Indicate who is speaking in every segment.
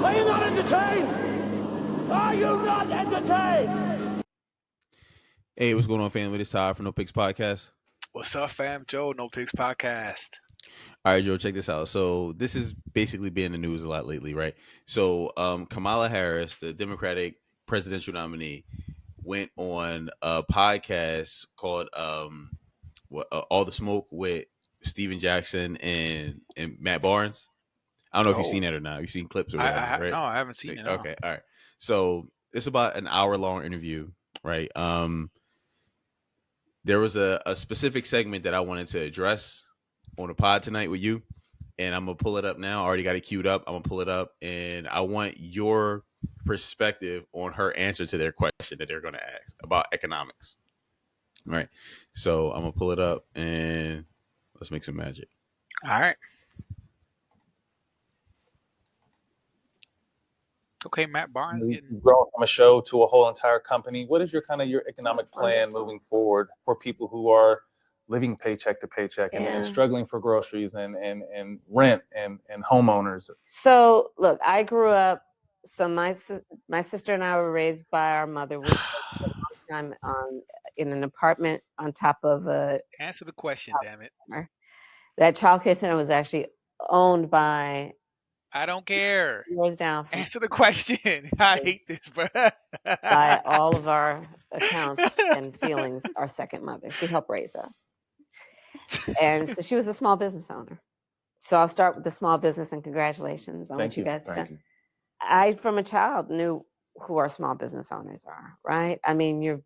Speaker 1: Are you not entertained? Are you not entertained?
Speaker 2: Hey, what's going on, family? This is Todd from No Picks Podcast.
Speaker 3: What's up, fam? Joe, No Picks Podcast.
Speaker 2: All right, Joe, check this out. So this has basically been in the news a lot lately, right? So Kamala Harris, the Democratic presidential nominee, went on a podcast called All the Smoke with Steven Jackson and Matt Barnes. I don't know if you've seen that or not. You've seen clips or whatever, right?
Speaker 3: No, I haven't seen it. No.
Speaker 2: Okay, all right. So it's about an hour-long interview, right? There was a specific segment that I wanted to address on the pod tonight with you, and I'm gonna pull it up now. I already got it queued up. I'm gonna pull it up, and I want your perspective on her answer to their question that they're gonna ask about economics. All right, so I'm gonna pull it up and let's make some magic.
Speaker 3: All right. Okay, Matt Barnes
Speaker 4: You've grown from a show to a whole entire company. What is your economic plan moving forward for people who are living paycheck to paycheck and struggling for groceries and rent and homeowners?
Speaker 5: So look, I grew up. So my sister and I were raised by our mother. We lived a long time in an apartment on top of a.
Speaker 3: Answer the question, damn it.
Speaker 5: That child care center was actually owned by.
Speaker 3: I don't care.
Speaker 5: Yours down.
Speaker 3: Answer the question. I hate this, bro.
Speaker 5: By all of our accounts and feelings, our second mother. She helped raise us. And so she was a small business owner. So I'll start with the small business and congratulations on what you guys have done. I, from a child, knew who our small business owners are, right? I mean, you're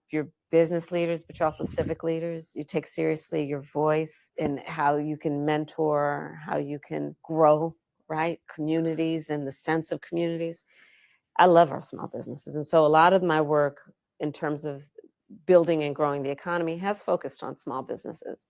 Speaker 5: business leaders, but you're also civic leaders. You take seriously your voice and how you can mentor, how you can grow, right? Communities and the sense of communities. I love our small businesses. And so a lot of my work in terms of building and growing the economy has focused on small businesses.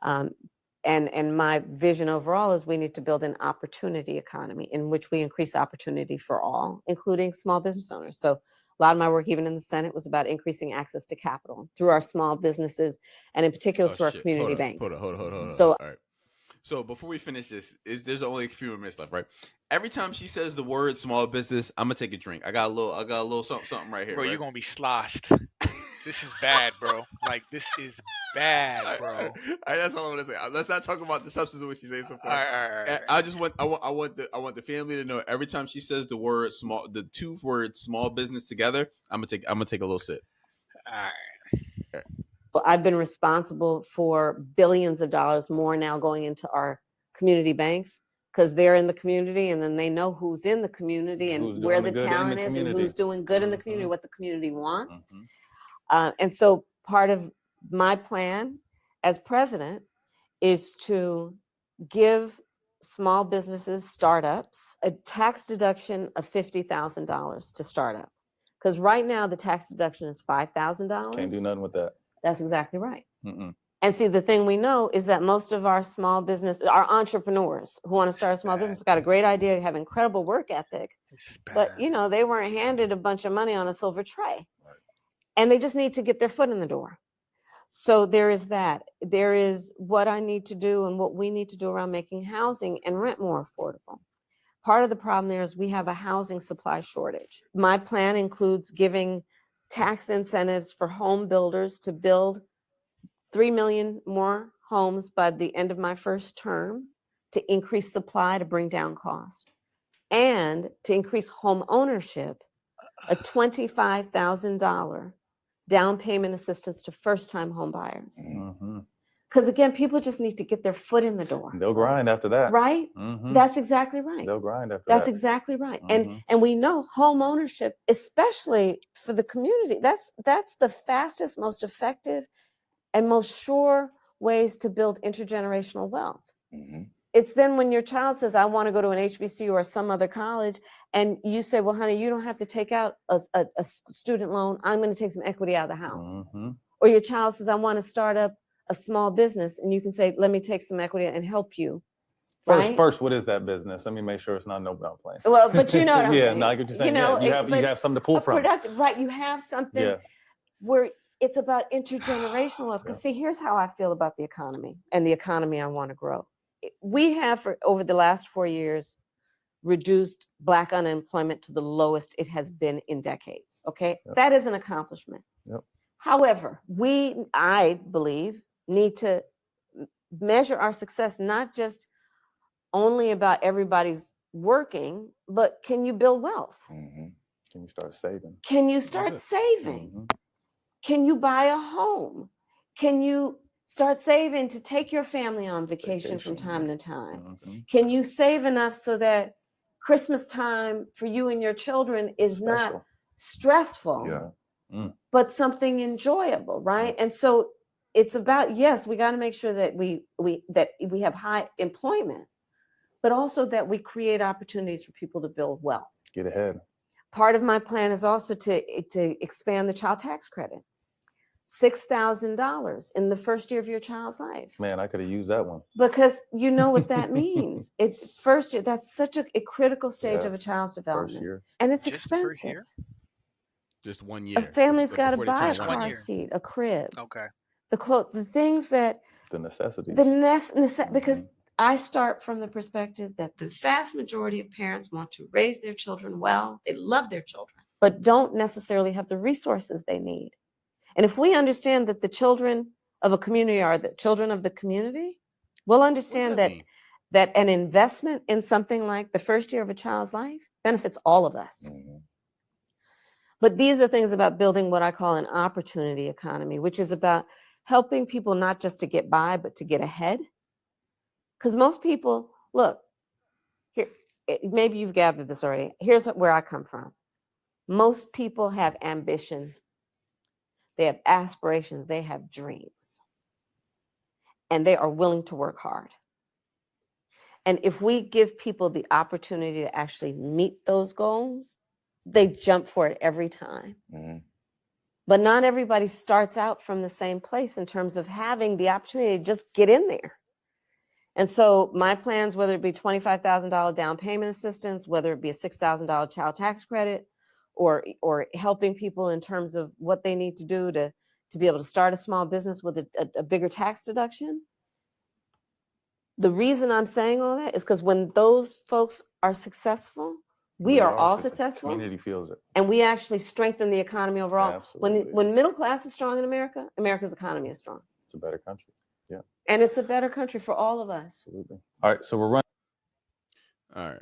Speaker 5: And my vision overall is we need to build an opportunity economy in which we increase opportunity for all, including small business owners. So a lot of my work, even in the Senate, was about increasing access to capital through our small businesses and in particular through our community banks.
Speaker 2: Hold on.
Speaker 5: So,
Speaker 2: all right. So before we finish this, there's only a few minutes left, right? Every time she says the word small business, I'm gonna take a drink. I got a little something right here.
Speaker 3: Bro,
Speaker 2: right?
Speaker 3: you're gonna be sloshed. This is bad, bro. Like, this is bad, bro.
Speaker 2: All right, that's all I'm gonna say. Let's not talk about the substance of what she's saying so far.
Speaker 3: All right.
Speaker 2: I want the family to know every time she says the two words small business together, I'm gonna take a little sip.
Speaker 3: All right.
Speaker 5: Well, I've been responsible for billions of dollars more now going into our community banks because they're in the community and then they know who's in the community and where the talent is and who's doing good in the community, what the community wants. And so part of my plan as president is to give small businesses, startups, a tax deduction of $50,000 to start up. Because right now the tax deduction is $5,000.
Speaker 4: Can't do nothing with that.
Speaker 5: That's exactly right. And see, the thing we know is that most of our small business, our entrepreneurs who want to start a small business, got a great idea, have incredible work ethic, but they weren't handed a bunch of money on a silver tray, and they just need to get their foot in the door. So there is that. There is what I need to do and what we need to do around making housing and rent more affordable. Part of the problem there is we have a housing supply shortage. My plan includes giving tax incentives for home builders to build 3 million more homes by the end of my first term to increase supply to bring down cost and to increase home ownership, a $25,000 down payment assistance to first-time home buyers. Because again, people just need to get their foot in the door.
Speaker 4: They'll grind after that.
Speaker 5: Right? That's exactly right.
Speaker 4: They'll grind after
Speaker 5: That's
Speaker 4: that.
Speaker 5: exactly right. And we know home ownership, especially for the community, that's the fastest, most effective, and most sure ways to build intergenerational wealth. It's then when your child says, I want to go to an HBCU or some other college, and you say, well, honey, you don't have to take out a student loan. I'm going to take some equity out of the house. Or your child says, I want to start up a small business, and you can say, let me take some equity and help you.
Speaker 4: First, what is that business? Let me make sure it's not no doubt plan.
Speaker 5: Well, but you know what I'm saying.
Speaker 4: No, I get what you're saying. You have something to pull from.
Speaker 5: Productive, right? You have something where it's about intergenerational wealth. Because see, here's how I feel about the economy and the economy I want to grow. We have, for over the last 4 years, reduced Black unemployment to the lowest it has been in decades. Okay,
Speaker 4: Yep.
Speaker 5: that is an accomplishment.
Speaker 4: Yep.
Speaker 5: However, I believe, need to measure our success not just only about everybody's working, but can you build wealth?
Speaker 4: Mm-hmm. Can you start saving?
Speaker 5: Can you start saving?
Speaker 4: Mm-hmm.
Speaker 5: Can you buy a home? Can you start saving to take your family on vacation from time to time?
Speaker 4: Mm-hmm.
Speaker 5: Can you save enough so that Christmas time for you and your children is not
Speaker 4: Special.
Speaker 5: stressful,
Speaker 4: Yeah.
Speaker 5: but something enjoyable, right? And so it's about, yes, we got to make sure that we have high employment, but also that we create opportunities for people to build wealth.
Speaker 4: Get ahead.
Speaker 5: Part of my plan is also to expand the child tax credit. $6,000 in the first year of your child's life.
Speaker 4: Man, I could have used that one.
Speaker 5: Because you know what that means. First year, that's such a critical stage of a
Speaker 4: Yes,
Speaker 5: child's
Speaker 4: first
Speaker 5: development.
Speaker 4: year.
Speaker 5: And it's
Speaker 3: Just the first
Speaker 5: expensive.
Speaker 3: year?
Speaker 2: Just 1 year.
Speaker 5: A family's
Speaker 2: Like
Speaker 5: got to
Speaker 2: before they
Speaker 5: buy a
Speaker 2: turn
Speaker 3: 1
Speaker 5: car
Speaker 3: year.
Speaker 5: seat, a crib,
Speaker 3: Okay.
Speaker 5: the things that
Speaker 4: The necessities.
Speaker 5: because I start from the perspective that the vast majority of parents want to raise their children well. They love their children, but don't necessarily have the resources they need. And if we understand that the children of a community are the children of the community, we'll understand that an investment in something like the first year of a child's life benefits all of us.
Speaker 4: Mm-hmm.
Speaker 5: But these are things about building what I call an opportunity economy, which is about helping people not just to get by, but to get ahead. Because most people, look, here, maybe you've gathered this already. Here's where I come from. Most people have ambition. They have aspirations. They have dreams. And they are willing to work hard. And if we give people the opportunity to actually meet those goals, they jump for it every time.
Speaker 4: Mm-hmm.
Speaker 5: But not everybody starts out from the same place in terms of having the opportunity to just get in there. And so my plans, whether it be $25,000 down payment assistance, whether it be a $6,000 child tax credit, or helping people in terms of what they need to do to be able to start a small business with a bigger tax deduction. The reason I'm saying all that is because when those folks are successful, we are all successful.
Speaker 4: Community feels it.
Speaker 5: And we actually strengthen the economy overall.
Speaker 4: Absolutely.
Speaker 5: When middle class is strong in America, America's economy is strong.
Speaker 4: It's a better country. Yeah.
Speaker 5: And it's a better country for all of us.
Speaker 4: Absolutely. All right. So we're running.
Speaker 2: All right.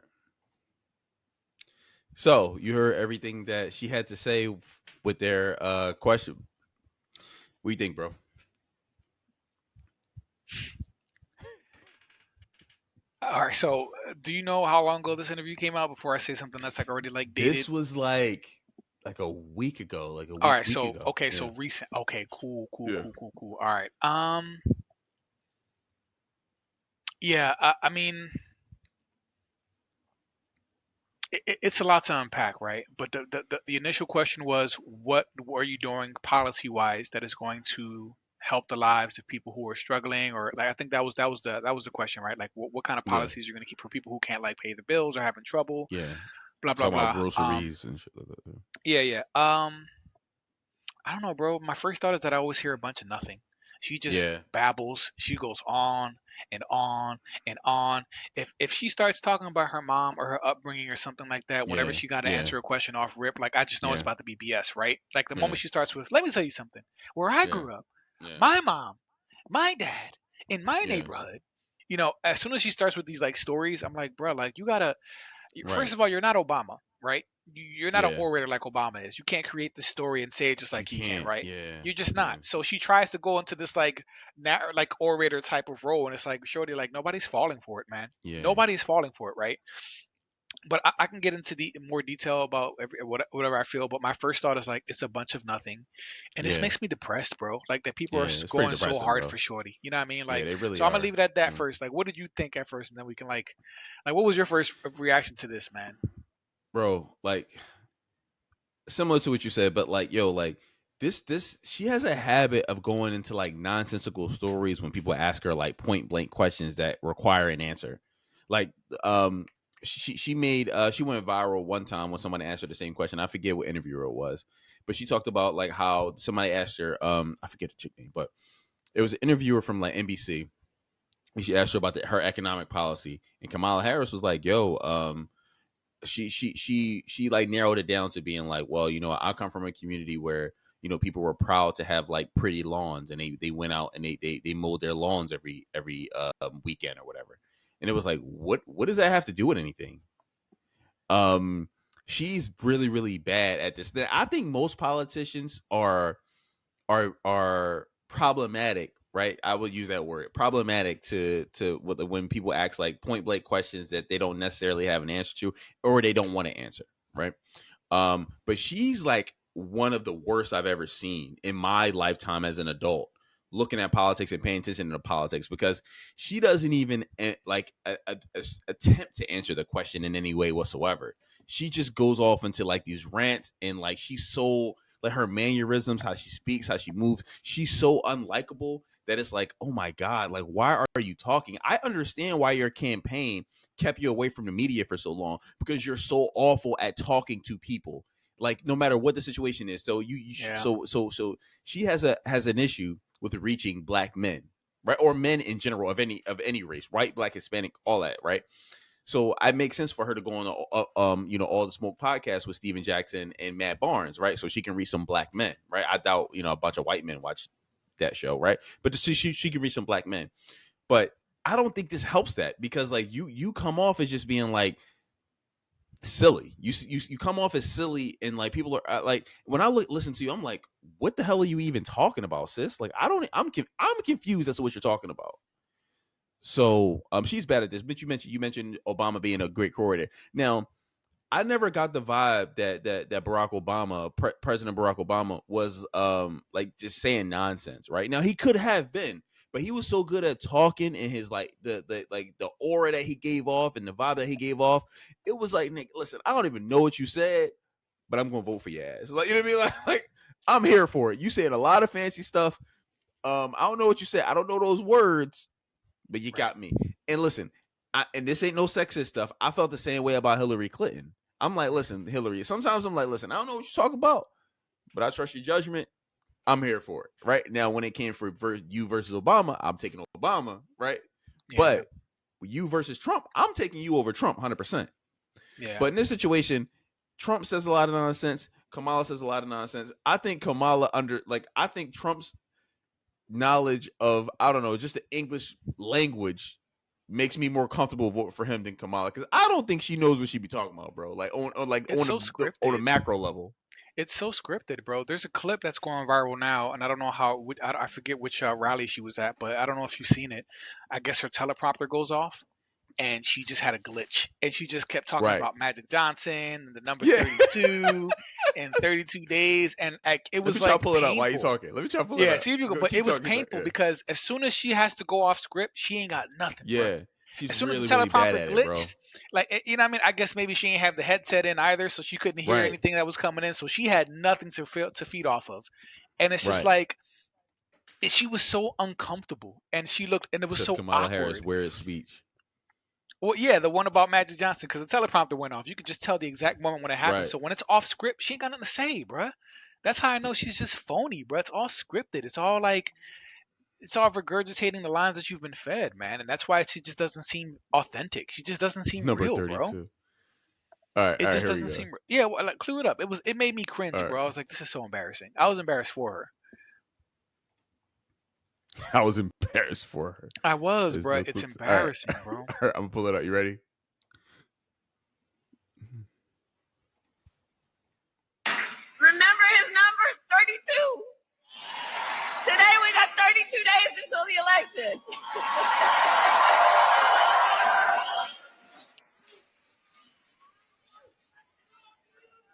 Speaker 2: So you heard everything that she had to say with their question. What do you think, bro?
Speaker 3: All right. So, do you know how long ago this interview came out? Before I say something that's like already like dated.
Speaker 2: This was like a week ago. Like a week.
Speaker 3: All right.
Speaker 2: Week
Speaker 3: So
Speaker 2: ago.
Speaker 3: okay.
Speaker 2: Yeah.
Speaker 3: So recent. Okay. Cool.
Speaker 2: Yeah.
Speaker 3: All right. Yeah. I mean, it's a lot to unpack, right? But the initial question was, what are you doing policy wise that is going to help the lives of people who are struggling, or like I think that was the question, right? Like what kind of policies you're going to keep for people who can't like pay the bills or having trouble?
Speaker 2: Yeah.
Speaker 3: Blah blah
Speaker 2: Talking about
Speaker 3: blah.
Speaker 2: groceries and shit like that.
Speaker 3: Yeah. I don't know, bro. My first thought is that I always hear a bunch of nothing. She just babbles. She goes on and on and on. If she starts talking about her mom or her upbringing or something like that, whenever she got to answer a question off rip, like I just know it's about to be BS, right? Like the moment she starts with, "Let me tell you something. Where I grew up, my mom, my dad, in my neighborhood." You know, as soon as she starts with these like stories, I'm like, bro, like you gotta. First of all, you're not Obama, right? You're not an orator like Obama is. You can't create the story and say it just like he can, right?
Speaker 2: Yeah.
Speaker 3: You're just not. So she tries to go into this like orator type of role, and it's like, shorty, like nobody's falling for it, man.
Speaker 2: Yeah.
Speaker 3: Nobody's falling for it, right? But I can get into the more detail about whatever I feel. But my first thought is like it's a bunch of nothing, and this makes me depressed, bro. Like that people are going so hard for shorty. You know what I mean? Like,
Speaker 2: they really
Speaker 3: so I'm
Speaker 2: are.
Speaker 3: gonna leave it at that first. Like, what did you think at first, and then we can like what was your first reaction to this, man?
Speaker 2: Bro, like similar to what you said, but like like this she has a habit of going into like nonsensical stories when people ask her like point blank questions that require an answer. Like she went viral one time when someone asked her the same question. I forget what interviewer it was, but she talked about like how somebody asked her I forget the chick name, but it was an interviewer from like NBC. And she asked her about her economic policy, and Kamala Harris was like, "Yo, she like narrowed it down to being like, well, I come from a community where people were proud to have like pretty lawns, and they went out and they mowed their lawns every weekend or whatever. And it was like, what does that have to do with anything? She's really, really bad at this. I think most politicians are problematic, right? I would use that word, problematic, to when people ask like point blank questions that they don't necessarily have an answer to, or they don't want to answer, right? But she's like one of the worst I've ever seen in my lifetime as an adult, looking at politics and paying attention to politics, because she doesn't even like attempt to answer the question in any way whatsoever. She just goes off into like these rants, and like she's so like her mannerisms, how she speaks, how she moves, she's so unlikable that it's like, oh my God, like why are you talking? I understand why your campaign kept you away from the media for so long, because you're so awful at talking to people, like no matter what the situation is. So so she has an issue with reaching black men, right, or men in general of any race, white, black, Hispanic, all that, right? So it makes sense for her to go on All the Smoke podcast with Steven Jackson and Matt Barnes, right? So she can reach some black men, right? I doubt a bunch of white men watch that show, right? But she can reach some black men. But I don't think this helps that, because like you come off as just being like silly. You come off as silly, and like people are like, when I listen to you, I'm like, what the hell are you even talking about, sis? Like I'm confused as to what you're talking about. So she's bad at this. But you mentioned Obama being a great coordinator. Now, I never got the vibe that Barack Obama, President Barack Obama, was like just saying nonsense. Right now, he could have been, but he was so good at talking, and his like the aura that he gave off and the vibe that he gave off. It was like, Nick, listen, I don't even know what you said, but I'm gonna vote for your ass. Like, you know what I mean? Like I'm here for it. You said a lot of fancy stuff. I don't know what you said. I don't know those words, but you got me. And listen, and this ain't no sexist stuff. I felt the same way about Hillary Clinton. I'm like, listen, Hillary, sometimes I'm like, listen, I don't know what you're talking about, but I trust your judgment. I'm here for it. Right now, when it came for you versus Obama, I'm taking Obama, right? Yeah. But you versus Trump, I'm taking you over Trump 100%. Yeah. But in this situation, Trump says a lot of nonsense. Kamala says a lot of nonsense. I think I think Trump's knowledge of, I don't know, just the English language makes me more comfortable voting for him than Kamala, because I don't think she knows what she be talking about, bro. Like on a macro level.
Speaker 3: It's so scripted, bro. There's a clip that's going viral now, and I don't know how. I forget which rally she was at, but I don't know if you've seen it. I guess her teleprompter goes off, and she just had a glitch, and she just kept talking about Magic Johnson and the number 32 and 32 days, and like it was like. Let me try to pull it up while you talking. Let me try to pull it up. Yeah, see if you can. But it was painful because as soon as she has to go off script, she ain't got nothing. Yeah. Bro. She's as soon as the teleprompter glitched, like, you know what I mean? I guess maybe she didn't have the headset in either, so she couldn't hear anything that was coming in. So she had nothing to feed off of. And it's just like, she was so uncomfortable. And she looked, and it was so
Speaker 2: Kamala
Speaker 3: awkward.
Speaker 2: Harris, where is speech?
Speaker 3: Well, yeah, the one about Magic Johnson, because the teleprompter went off. You could just tell the exact moment when it happened. Right. So when it's off script, she ain't got nothing to say, bruh. That's how I know she's just phony, bruh. It's all scripted. It's all like... It's all regurgitating the lines that you've been fed, man, and that's why she just doesn't seem authentic. She just doesn't seem real, 32. Bro. All right, it just doesn't seem. Yeah, well, like, clue it up. It made me cringe, bro. I was like, this is so embarrassing. I was embarrassed for her.
Speaker 2: I was embarrassed for her.
Speaker 3: I was, bro. It's embarrassing, bro.
Speaker 2: All right, I'm gonna pull it up. You ready?
Speaker 6: Remember his number, 32. Today we got 32 days until the election.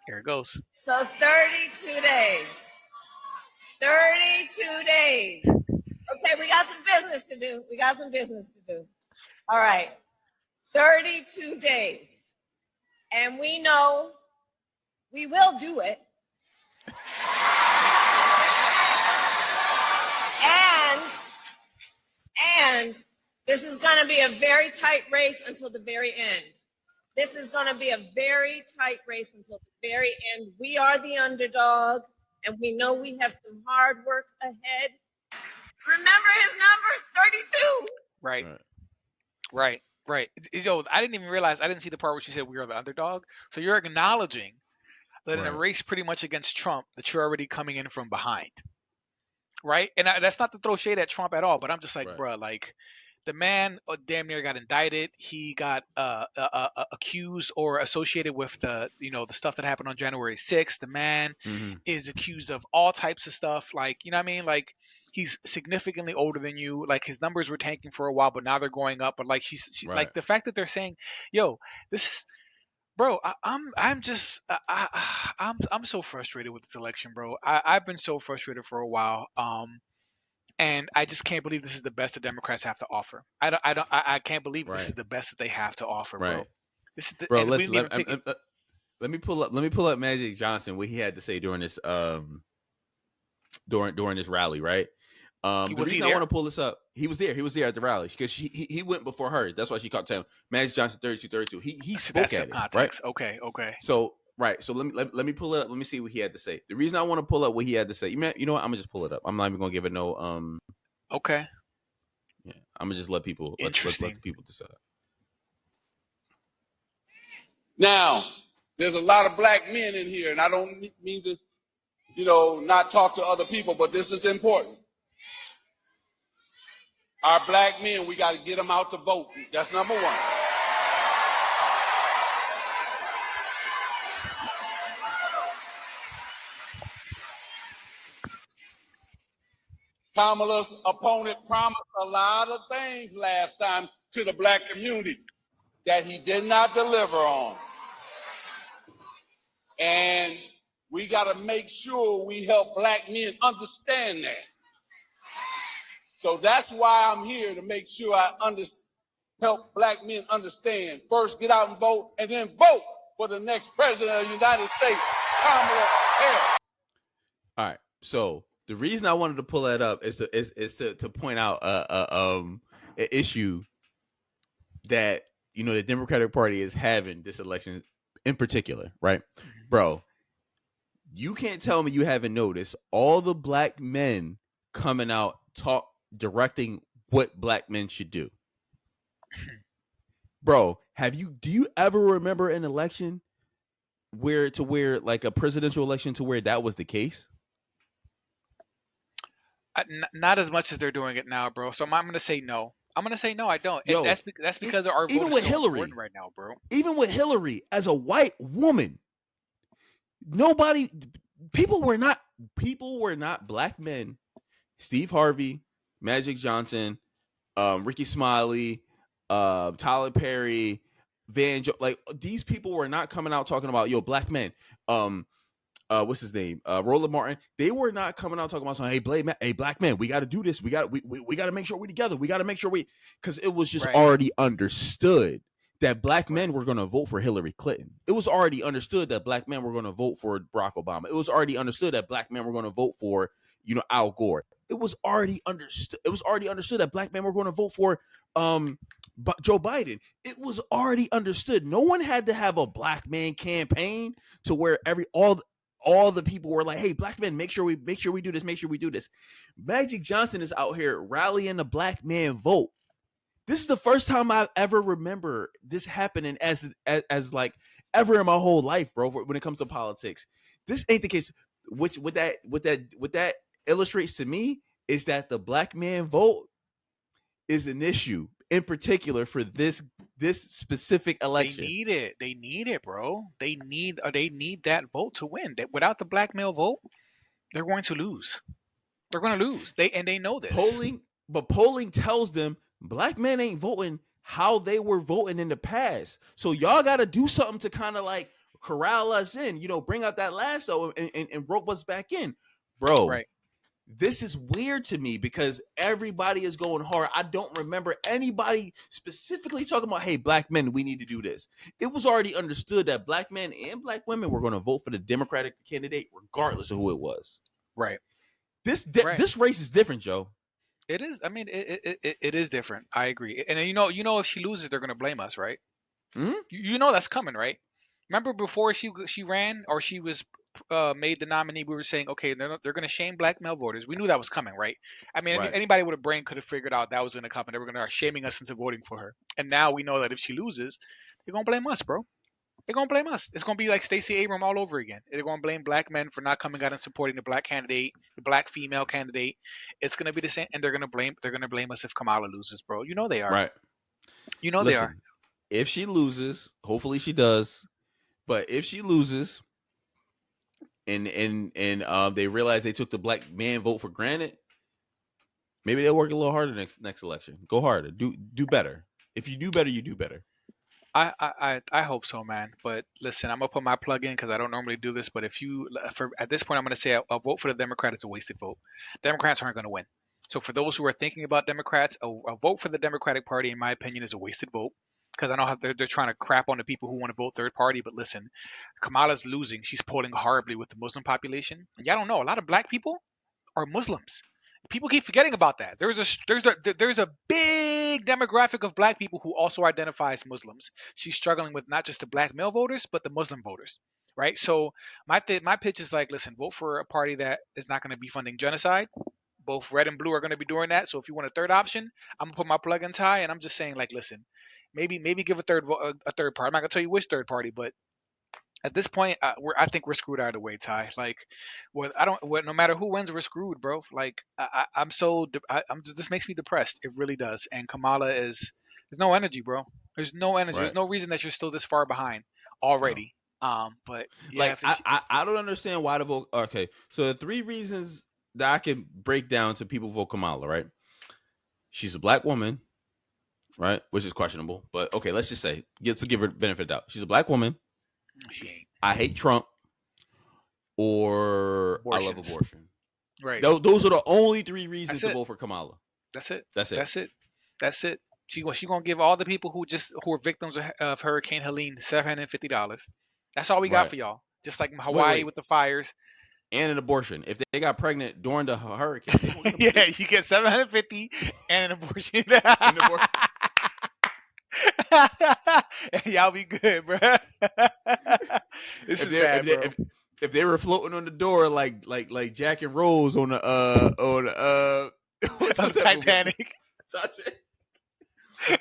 Speaker 3: Here it goes.
Speaker 6: So 32 days. 32 days. Okay, we got some business to do. All right. 32 days. And we know we will do it. And this is going to be a very tight race until the very end. This is going to be a very tight race until the very end. We are the underdog, and we know we have some hard work ahead. Remember his number, 32.
Speaker 3: Right. Right. Yo, I didn't even realize. I didn't see the part where she said we are the underdog. So you're acknowledging that in a
Speaker 2: Right.
Speaker 3: race pretty much against Trump, that you're already coming in from behind. Right. And that's not to throw shade at Trump at all, but I'm just like,
Speaker 2: Right.
Speaker 3: bruh, like the man damn near got indicted. He got accused or associated with the the stuff that happened on January 6th. The man
Speaker 2: Mm-hmm.
Speaker 3: is accused of all types of stuff. Like, you know what I mean? Like, he's significantly older than you. Like, his numbers were tanking for a while, but now they're going up. But like,
Speaker 2: Right.
Speaker 3: like the fact that they're saying, "Yo, this is." Bro, I'm just I'm so frustrated with this election, bro. I've been so frustrated for a while. And I just can't believe this is the best the Democrats have to offer. I can't believe this
Speaker 2: Right.
Speaker 3: is the best that they have to offer, bro.
Speaker 2: Right.
Speaker 3: This is
Speaker 2: Bro,
Speaker 3: and we
Speaker 2: listen.
Speaker 3: didn't even pick it.
Speaker 2: Let me pull up Magic Johnson, what he had to say during this during this rally, right? The
Speaker 3: Was he
Speaker 2: reason I
Speaker 3: there?
Speaker 2: want to pull this up, he was there at the rally because he went before her. That's why she caught him. Magic Johnson 32. He
Speaker 3: So
Speaker 2: spoke
Speaker 3: that's some
Speaker 2: at it, right?
Speaker 3: context. Okay.
Speaker 2: So right. So let me pull it up. Let me see what he had to say. The reason I want to pull up what he had to say, you know what? I'm gonna just pull it up. I'm not even gonna give it no
Speaker 3: Okay.
Speaker 2: Yeah, I'm gonna just let people let
Speaker 3: Interesting.
Speaker 2: the people decide.
Speaker 1: Now, there's a lot of black men in here, and I don't mean to, not talk to other people, but this is important. Our black men, we got to get them out to vote. That's number one. Kamala's opponent promised a lot of things last time to the black community that he did not deliver on. And we got to make sure we help black men understand that. So that's why I'm here, to make sure I help black men understand. First, get out and vote, and then vote for the next president of the United States, Kamala Harris.
Speaker 2: All right. So the reason I wanted to pull that up is to point out an issue that the Democratic Party is having this election in particular, right, bro? You can't tell me you haven't noticed all the black men coming out directing what black men should do. Bro, do you ever remember an election where like a presidential election to where that was the case?
Speaker 3: Not as much as they're doing it now, bro. So I'm gonna say no. I'm gonna say no. I don't.
Speaker 2: Yo,
Speaker 3: That's because our vote is so important right now, bro.
Speaker 2: Even with Hillary as a white woman, people were not black men. Steve Harvey, Magic Johnson, Ricky Smiley, Tyler Perry, like these people were not coming out talking about black men. What's his name? Roland Martin. They were not coming out talking about something. Hey, black man, we got to do this. We got to make sure we're together. We got to make sure because it was just already understood that black men were going to vote for Hillary Clinton. It was already understood that black men were going to vote for Barack Obama. It was already understood that black men were going to vote for Al Gore. It was already understood. It was already understood that black men were going to vote for Joe Biden. It was already understood. No one had to have a black man campaign to where all the people were like, hey, black men, make sure we do this, make sure we do this. Magic Johnson is out here rallying the black man vote. This is the first time I ever remember this happening as like ever in my whole life, bro, when it comes to politics. This ain't the case. Which what that illustrates to me is that the black man vote is an issue in particular for this specific election.
Speaker 3: They need it, bro. They need that vote to win. Without the black male vote, they're going to lose. They're going to lose. They know this.
Speaker 2: Polling tells them black men ain't voting how they were voting in the past. So y'all got to do something to kind of like corral us in, bring out that lasso and rope us back in, bro.
Speaker 3: Right.
Speaker 2: This is weird to me because everybody is going hard. I don't remember anybody specifically talking about, hey, black men, we need to do this. It was already understood that black men and black women were going to vote for the Democratic candidate regardless of who it was.
Speaker 3: Right.
Speaker 2: This race is different, Joe.
Speaker 3: It is. I mean, it is different. I agree. And if she loses, they're going to blame us, right?
Speaker 2: Mm-hmm.
Speaker 3: You know that's coming, right? Remember before she ran or she was made the nominee, we were saying, okay, they're going to shame black male voters. We knew that was coming, right? I mean,
Speaker 2: Right.
Speaker 3: anybody with a brain could have figured out that was going to come, and they were going to start shaming us into voting for her. And now we know that if she loses, they're going to blame us, bro. They're going to blame us. It's going to be like Stacey Abrams all over again. They're going to blame black men for not coming out and supporting the black candidate, the black female candidate. It's going to be the same, and they're going to blame us if Kamala loses, bro. You know they are.
Speaker 2: Right.
Speaker 3: You know
Speaker 2: Listen,
Speaker 3: they are.
Speaker 2: if she loses, hopefully she does. But if she loses, and they realize they took the black man vote for granted, maybe they'll work a little harder next election. Go harder. Do better. If you do better, you do better.
Speaker 3: I hope so, man. But listen, I'm gonna put my plug in because I don't normally do this. But at this point, I'm gonna say a vote for the Democrat is a wasted vote. Democrats aren't gonna win. So for those who are thinking about Democrats, a vote for the Democratic Party, in my opinion, is a wasted vote. Because I know how they're trying to crap on the people who want to vote third party. But listen, Kamala's losing. She's polling horribly with the Muslim population. And y'all don't know, a lot of black people are Muslims. People keep forgetting about that. There's a big demographic of black people who also identify as Muslims. She's struggling with not just the black male voters, but the Muslim voters, right? So my pitch is like, listen, vote for a party that is not going to be funding genocide. Both red and blue are going to be doing that. So if you want a third option, I'm gonna put my plug in Ty, and I'm just saying, like, listen, maybe give a third party. I'm not gonna tell you which third party, but at this point, I think we're screwed either way, Ty. Like, no matter who wins, we're screwed, bro. Like, I'm so, this makes me depressed. It really does. And Kamala there's no energy, bro. There's no energy.
Speaker 2: Right.
Speaker 3: There's no reason that you're still this far behind already. No. But yeah,
Speaker 2: like, I don't understand why the vote. Okay, so the 3 reasons that I can break down to people vote Kamala, right? She's a black woman, right? Which is questionable, but okay, let's just say, give her benefit of doubt. She's a black woman.
Speaker 3: she ain't.
Speaker 2: I hate Trump, or I love
Speaker 3: Abortions.
Speaker 2: abortion.
Speaker 3: Right.
Speaker 2: Those are the only 3 reasons to vote for Kamala.
Speaker 3: That's it.
Speaker 2: That's it.
Speaker 3: That's it. That's it. She gonna give all the people who are victims of Hurricane Helene $750. That's all we got
Speaker 2: Right.
Speaker 3: for y'all. Just like Hawaii with the fires.
Speaker 2: And an abortion. If they got pregnant during the hurricane, they won't get
Speaker 3: yeah, you get $750 and an abortion. Y'all be good, bro. This is bad, bro.
Speaker 2: If they were floating on the door like Jack and Rose on the what's that
Speaker 3: Titanic.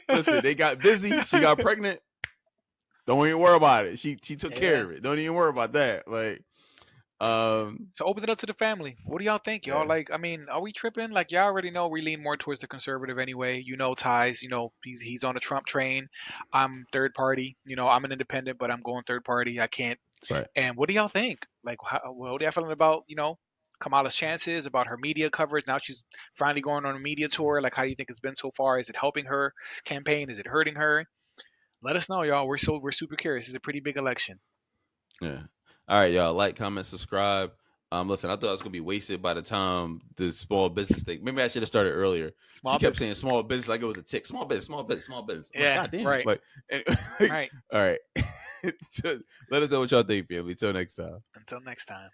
Speaker 2: Listen, they got busy. She got pregnant. Don't even worry about it. She took care of it. Don't even worry about that. Like,
Speaker 3: so open it up to the family. What do y'all think, y'all? Like, I mean, are we tripping? Like, y'all already know we lean more towards the conservative anyway. You know, Ty's. You know, he's on the Trump train. I'm third party. You know, I'm an independent, but I'm going third party. I can't.
Speaker 2: Right.
Speaker 3: And what do y'all think? Like, what are y'all feeling about, Kamala's chances, about her media coverage? Now she's finally going on a media tour. Like, how do you think it's been so far? Is it helping her campaign? Is it hurting her? Let us know, y'all. We're super curious. It's a pretty big election.
Speaker 2: Yeah. All right, y'all. Like, comment, subscribe. Listen, I thought I was gonna be wasted by the time the small business thing. Maybe I should have started earlier. She kept saying small business like it was a tick. Small business, small business, small business.
Speaker 3: Yeah,
Speaker 2: God damn.
Speaker 3: right.
Speaker 2: Like,
Speaker 3: right.
Speaker 2: All right. Let us know what y'all think, family. Until next time.
Speaker 3: Until next time.